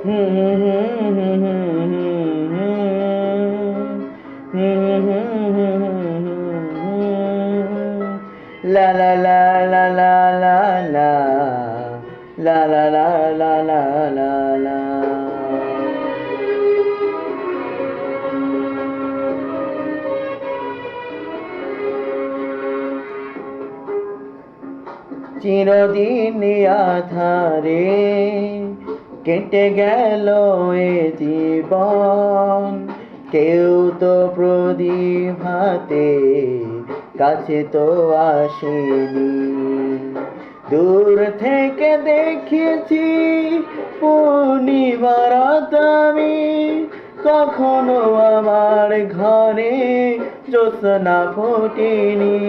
La la la la la la la la la la la la la la চিরদিন আধারে কেটে গেল এ জীবন, কেউ তো প্রদীপ হাতে কাছে তো আসেনি। দূর থেকে দেখেছি পূর্ণিমার রাত আমি, কখনো আমার ঘরে জ্যোৎস্না ফোটেনি।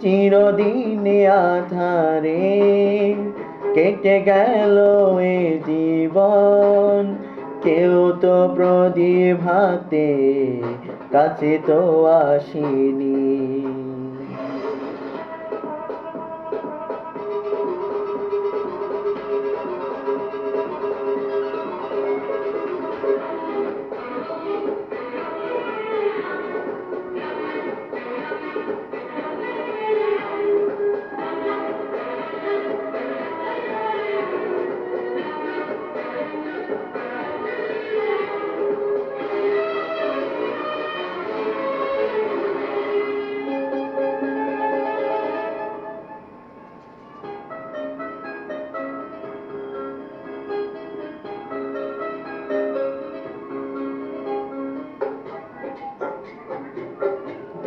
চিরদিন আধারে কেটে গেল এ জীবন, কেউ তো প্রদীপ হাতে কাছে তো আসেনি।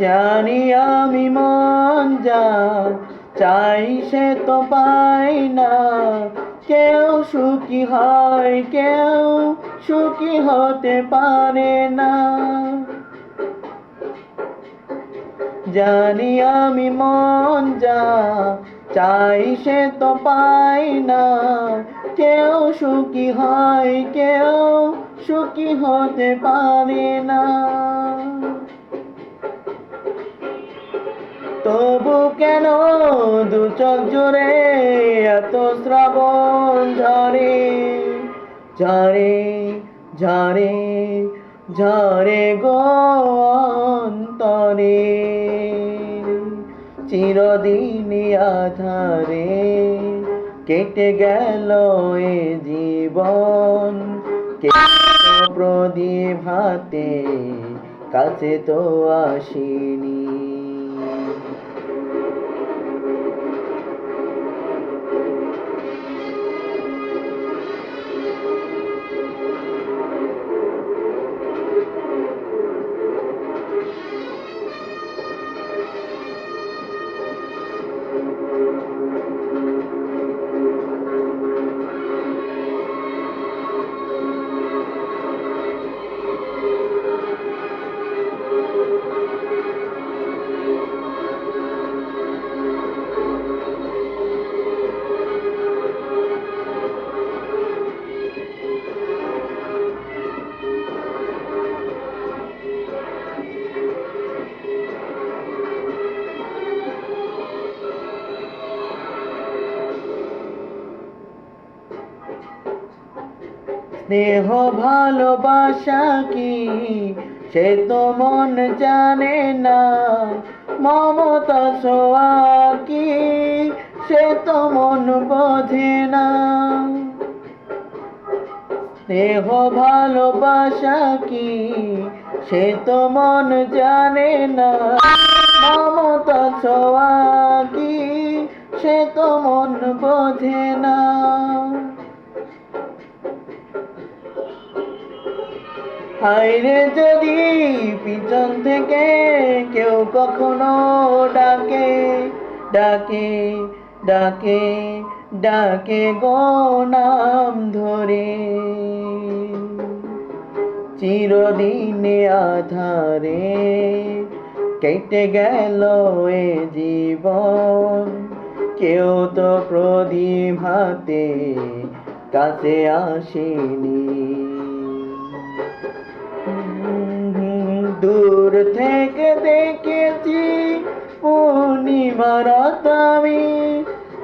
জানি আমি মন যা চাই সে তো পাই না, কেউ সুখী হয় কেউ সুখী হতে পারে না। জানি আমি মন যা চাই সে তো পাই না, কেউ সুখী হয় কেউ সুখী হতে পারে না। তবু কেন দু চোখ জুড়ে এত শ্রাবণ ঝরে ঝরে ঝরে ঝরে গো অন্তরে। চিরদিন আধারে কেটে গেল এ জীবন, কেউ প্রদীপ হাতে কাছে তো আসেনি। স্নেহ ভালোবাসা কি সে তো মন জানে না, মমতা ছোঁয়া কি সে তো মন বোঝে না। স্নেহ ভালোবাসা কি সে তো মন জানে না, মমতা ছোঁয়া কি সে তো মন বোঝে না। হায়রে যদি পিছন থেকে কেউ কখনো ডাকে ডাকে ডাকে ডাকে গো নাম ধরে, চিরদিন আধারে কেটে গেল এ জীবন, কেউ তো প্রদীপ হাতে কাছে আসেনি। দূর থেকে দেখেছি পূর্ণিমার রাত আমি,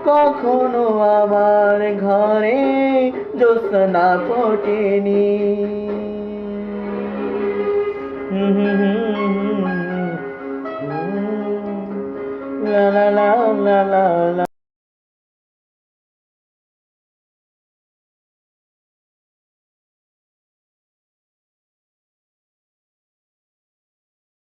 কখনো আমার ঘরে জ্যোৎস্না ফোটেনি।